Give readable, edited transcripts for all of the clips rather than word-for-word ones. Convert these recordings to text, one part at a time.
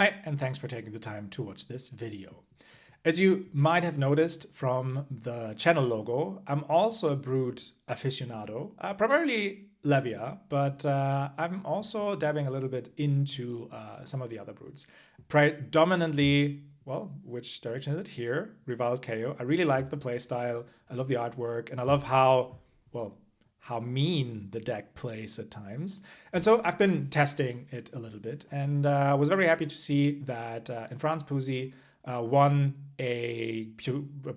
Hi, and thanks for taking the time to watch this video. As you might have noticed from the channel logo, I'm also a Brood aficionado, primarily Levia, but I'm also dabbing a little bit into some of the other Broods. Predominantly, well, which direction is it? Here, Reviled Kayo. I really like the playstyle, I love the artwork, and I love how, well, how mean the deck plays at times. And so I've been testing it a little bit, and was very happy to see that in France, Puzi won a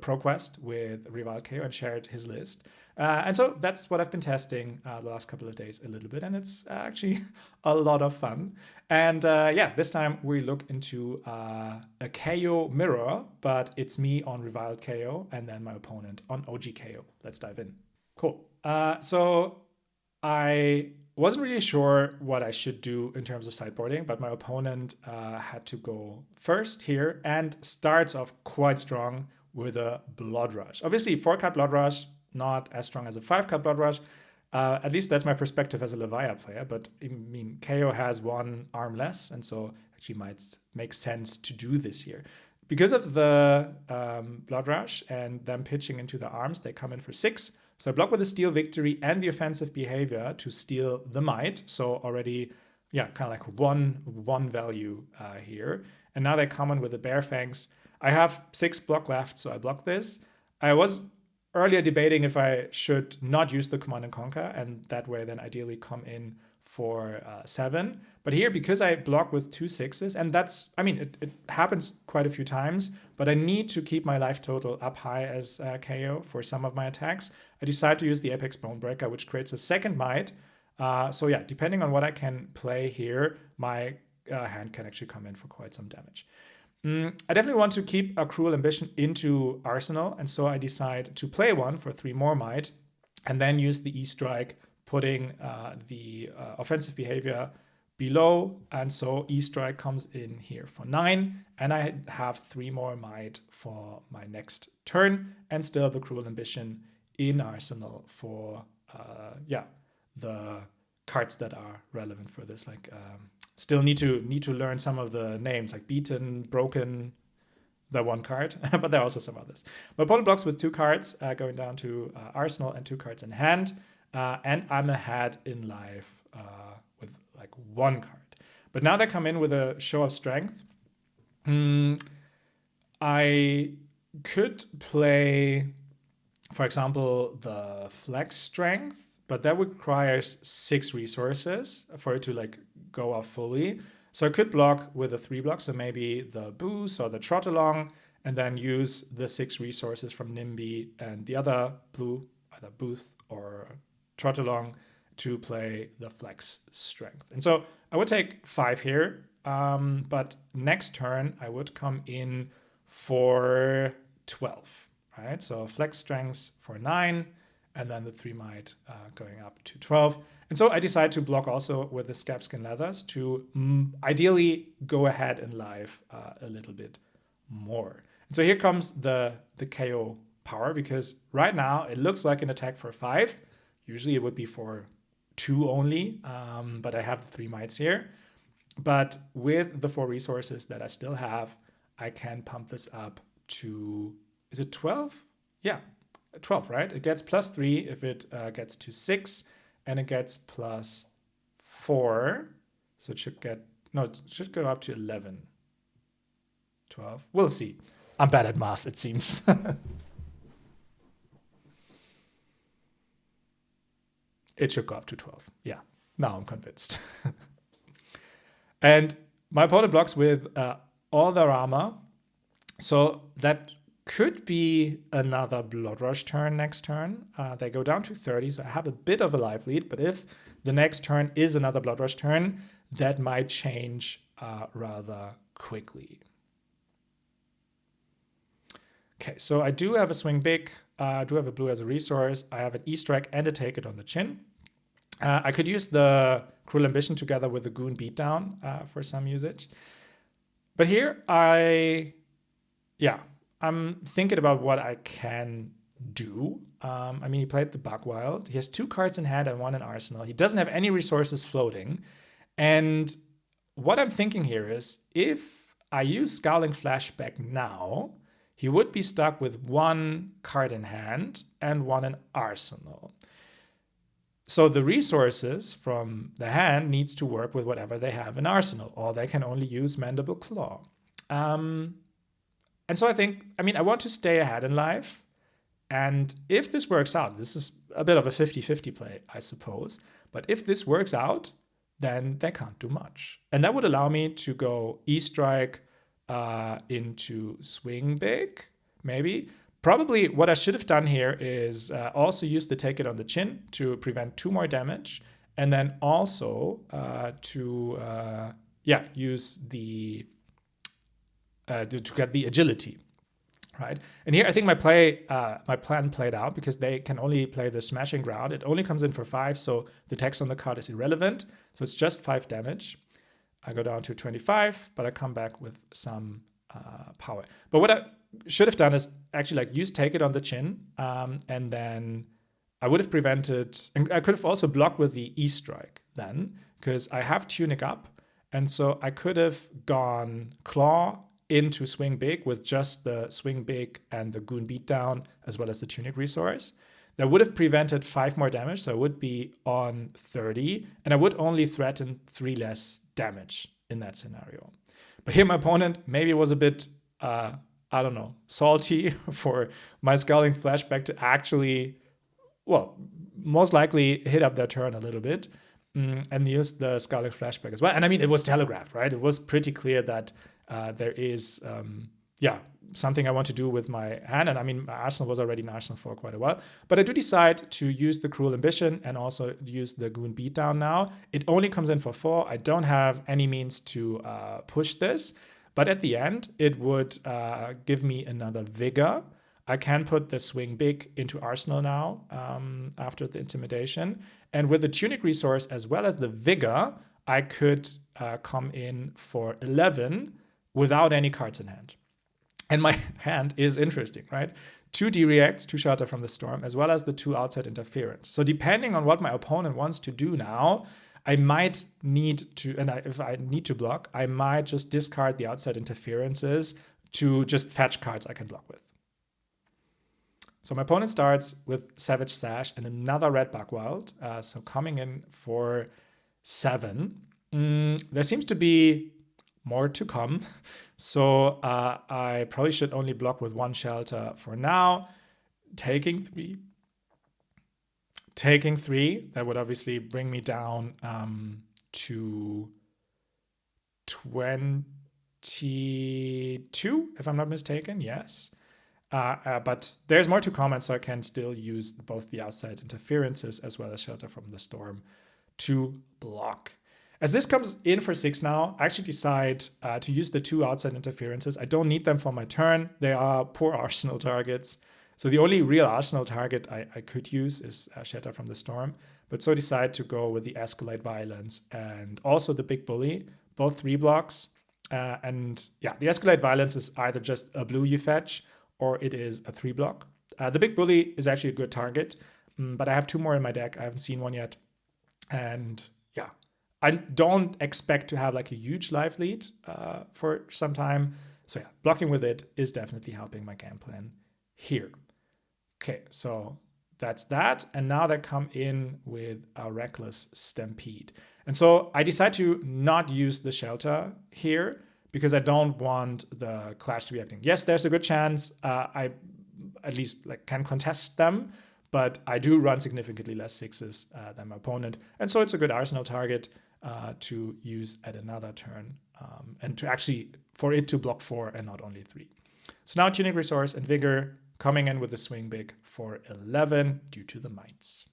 pro quest with Rival KO and shared his list. And so that's what I've been testing the last couple of days a little bit, and it's actually a lot of fun. And yeah, this time we look into a KO mirror, but it's me on Reviled KO and then my opponent on OG KO. Let's dive in. Cool. So I wasn't really sure what I should do in terms of sideboarding, but my opponent had to go first here and starts off quite strong with a Blood Rush. Obviously, 4-card Blood Rush, not as strong as a 5-card Blood Rush. At least that's my perspective as a Levia player, but I mean, KO has one arm less, and so actually might make sense to do this here. Because of the Blood Rush and them pitching into the arms, they come in for 6. So I block with the Steal Victory and the Offensive Behavior to steal the Might. So already, yeah, kind of like one value here. And now they come in with the Bear Fangs. I have 6 block left, so I block this. I was earlier debating if I should not use the Command and Conquer, and that way then ideally come in for 7. But here, because I block with 2 6s, and that's, I mean, it happens quite a few times, but I need to keep my life total up high as KO for some of my attacks. I decide to use the Apex Bonebreaker, which creates a second Might. So yeah, depending on what I can play here, my hand can actually come in for quite some damage. I definitely want to keep a Cruel Ambition into Arsenal, and so I decide to play one for 3 more Might, and then use the E-Strike, putting the Offensive Behavior below, and so E-Strike comes in here for 9, and I have 3 more Might for my next turn, and still the Cruel Ambition in Arsenal for yeah, the cards that are relevant for this. Like still need to learn some of the names, like Beaten, Broken, the one card, but there are also some others. My opponent blocks with 2 cards going down to Arsenal and 2 cards in hand, and I'm ahead in life with like 1 card. But now they come in with a Show of Strength. I could play, for example, the Flex Strength, but that requires 6 resources for it to like go off fully. So I could block with a 3 block, so maybe the Boost or the Trot Along, and then use the 6 resources from NIMBY and the other blue, either Boost or Trot Along, to play the Flex Strength. And so I would take 5 here, but next turn I would come in for 12, right? So Flex Strength for 9, and then the 3 Might going up to 12. And so I decide to block also with the Scabskin Leathers to ideally go ahead in life a little bit more. And so here comes the KO power, because right now it looks like an attack for 5. Usually it would be for 2 only, but I have the 3 Mights here. But with the 4 resources that I still have, I can pump this up to, is it 12? Yeah, 12, right? It gets +3 if it gets to 6, and it gets +4. So it should get, no, it should go up to 11. 12. We'll see. I'm bad at math, it seems. It should go up to 12. Yeah, now I'm convinced. And my opponent blocks with all their armor. So that could be another Blood Rush turn next turn. They go down to 30, so I have a bit of a life lead. But if the next turn is another Blood Rush turn, that might change rather quickly. Okay, so I do have a Swing Big. I do have a blue as a resource. I have an E-Strike and a Take It on the chin. I could use the Cruel Ambition together with the Goon Beatdown for some usage. But here I'm thinking about what I can do. I mean, he played the Buckwild. He has 2 cards in hand and 1 in Arsenal. He doesn't have any resources floating. And what I'm thinking here is if I use Scowling Flashback now, he would be stuck with one card in hand and one in arsenal. So the resources from the hand needs to work with whatever they have in arsenal, or they can only use Mandible Claw. And so I want to stay ahead in life. And if this works out, this is a bit of a 50-50 play, I suppose. But if this works out, then they can't do much. And that would allow me to go E-Strike into Swing Big, maybe. Probably what I should have done here is also use the Take It on the Chin to prevent 2 more damage. And then also use the to get the agility, right? And here I think my plan played out because they can only play the Smashing Ground. It only comes in for 5, so the text on the card is irrelevant. So it's just 5 damage. I go down to 25, but I come back with some power. But what I should have done is actually use Take It on the Chin, and then I would have prevented, and I could have also blocked with the E-Strike then, because I have Tunic up, and so I could have gone Claw into Swing Big with just the Swing Big and the Goon Beatdown, as well as the Tunic resource. That would have prevented 5 more damage, so I would be on 30, and I would only threaten 3 less damage in that scenario. But here my opponent maybe was a bit, salty for my Scowling Flashback to actually, most likely hit up their turn a little bit and use the Scowling Flashback as well. And I mean, it was telegraphed, right? It was pretty clear that there is, something I want to do with my hand. And I mean, my arsenal was already in arsenal for quite a while. But I do decide to use the Cruel Ambition and also use the Goon Beatdown now. It only comes in for 4. I don't have any means to push this. But at the end, it would give me another Vigor. I can put the Swing Big into arsenal now after the Intimidation. And with the Tunic resource as well as the Vigor, I could come in for 11 without any cards in hand. And my hand is interesting, right? 2 D-Reacts, 2 Shelter from the Storm, as well as the 2 Outside Interference. So depending on what my opponent wants to do now, I might need to, if I need to block, I might just discard the Outside Interferences to just fetch cards I can block with. So my opponent starts with Savage Sash and another Red Buckwild, so coming in for 7. There seems to be more to come. So I probably should only block with 1 Shelter for now. Taking 3. That would obviously bring me down to 22, if I'm not mistaken. Yes. But there's more to come, and so I can still use both the Outside Interferences as well as Shelter from the Storm to block. As this comes in for 6 now, I actually decide to use the 2 Outside Interferences. I don't need them for my turn. They are poor arsenal targets. So the only real arsenal target I could use is Shelter from the Storm. But so decide to go with the Escalate Violence and also the Big Bully, both 3 blocks. The Escalate Violence is either just a blue you fetch, or it is a 3 block. The Big Bully is actually a good target, but I have 2 more in my deck. I haven't seen one yet. And I don't expect to have a huge life lead for some time. So blocking with it is definitely helping my game plan here. Okay, so that's that. And now they come in with a Reckless Stampede. And so I decide to not use the Shelter here because I don't want the Clash to be acting. Yes, there's a good chance I at least can contest them, but I do run significantly less 6s than my opponent. And so it's a good arsenal target to use at another turn and to actually, for it to block 4 and not only 3. So now Tunic Resource and Vigor coming in with the Swing Big for 11 due to the Mites.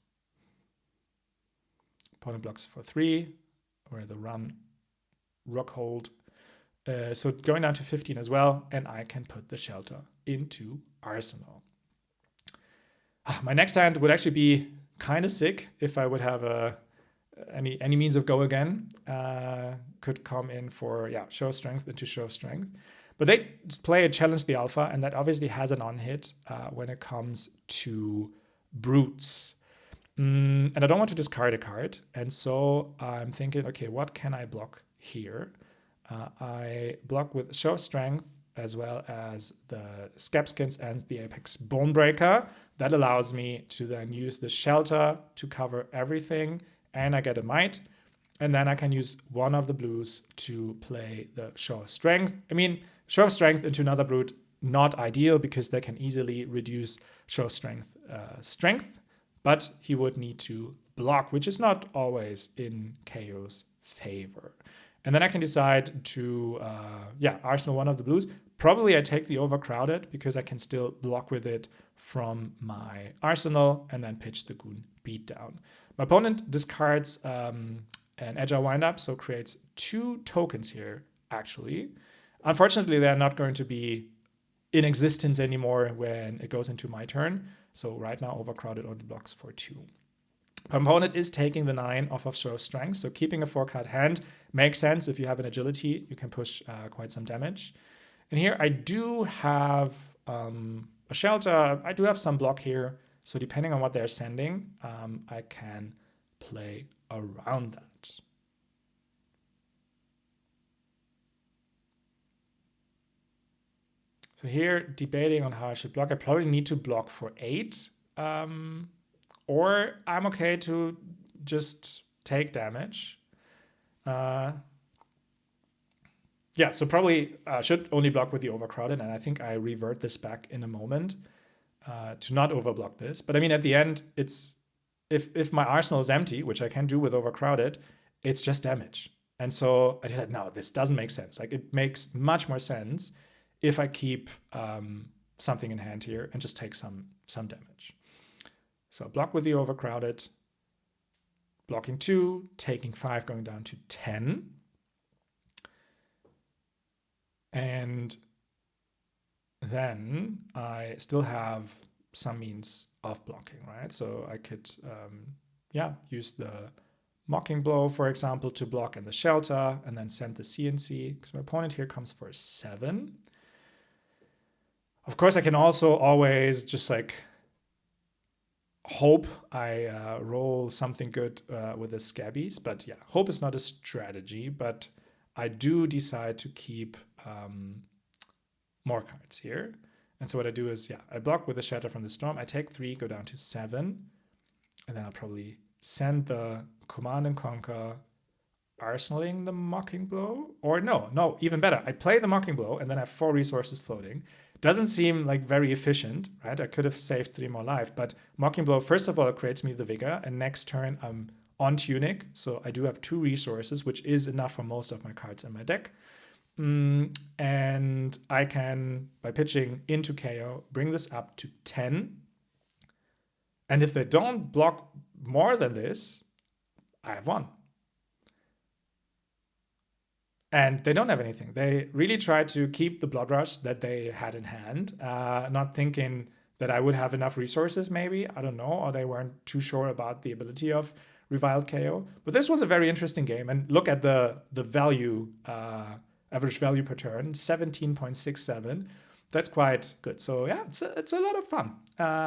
Opponent blocks for 3, or the run Rockhold. So going down to 15 as well, and I can put the Shelter into arsenal. My next hand would actually be kind of sick if I would have any means of go again. Could come in for Show of Strength into Show of Strength. But they play a Challenge the Alpha, and that obviously has an on-hit when it comes to Brutes. And I don't want to discard a card. And so I'm thinking, okay, what can I block here. I block with Show of Strength as well as the Scabskins and the Apex Bonebreaker. That allows me to then use the Shelter to cover everything, and I get a Might. And then I can use one of the blues to play the Show of Strength. I mean, Show of Strength into another brute, not ideal because they can easily reduce Show of Strength, but he would need to block, which is not always in Kayo's favor. And then I can decide to, arsenal one of the blues. Probably I take the Overcrowded because I can still block with it from my arsenal and then pitch the Goon Beatdown. My opponent discards an Agile Windup, so creates 2 tokens here, actually. Unfortunately, they're not going to be in existence anymore when it goes into my turn. So right now, Overcrowded only blocks for 2. My opponent is taking the 9 off of Show of Strength, so keeping a 4-card hand makes sense. If you have an agility, you can push quite some damage. And here I do have a Shelter. I do have some block here, so depending on what they're sending, I can play around that. So here, debating on how I should block. I probably need to block for 8. Or I'm okay to just take damage. So probably should only block with the Overcrowded, and I think I revert this back in a moment to not overblock this. But I mean, at the end, it's if my arsenal is empty, which I can do with Overcrowded, it's just damage. And so I decided, no, this doesn't make sense. Like, it makes much more sense if I keep something in hand here and just take some damage. So block with the Overcrowded, blocking 2, taking 5, going down to 10. And then I still have some means of blocking, right? So I could, use the Mocking Blow, for example, to block in the Shelter, and then send the CNC, because my opponent here comes for 7. Of course, I can also always just hope I roll something good with the Scabbies, but yeah, hope is not a strategy, but I do decide to keep more cards here. And so what I do is, I block with the Shatter from the Storm. I take 3, go down to 7, and then I'll probably send the Command and Conquer, arsenaling the Mocking Blow. Or no, even better. I play the Mocking Blow, and then I have 4 resources floating. Doesn't seem like very efficient, right? I could have saved 3 more life, but Mocking Blow, first of all, creates me the Vigor, and next turn I'm on Tunic, so I do have 2 resources, which is enough for most of my cards in my deck. And I can, by pitching into Kayo, bring this up to 10. And if they don't block more than this, I have won. And they don't have anything. They really tried to keep the Blood Rush that they had in hand, not thinking that I would have enough resources, maybe. I don't know, or they weren't too sure about the ability of Reviled KO. But this was a very interesting game. And look at the value, average value per turn, 17.67. That's quite good. So yeah, it's a lot of fun,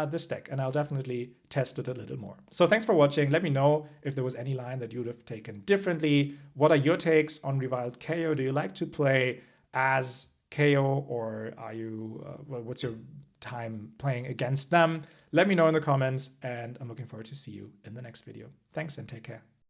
this deck, and I'll definitely test it a little more. So thanks for watching. Let me know if there was any line that you would have taken differently. What are your takes on Reviled KO? Do you like to play as KO, or are you, what's your time playing against them? Let me know in the comments, and I'm looking forward to see you in the next video. Thanks and take care.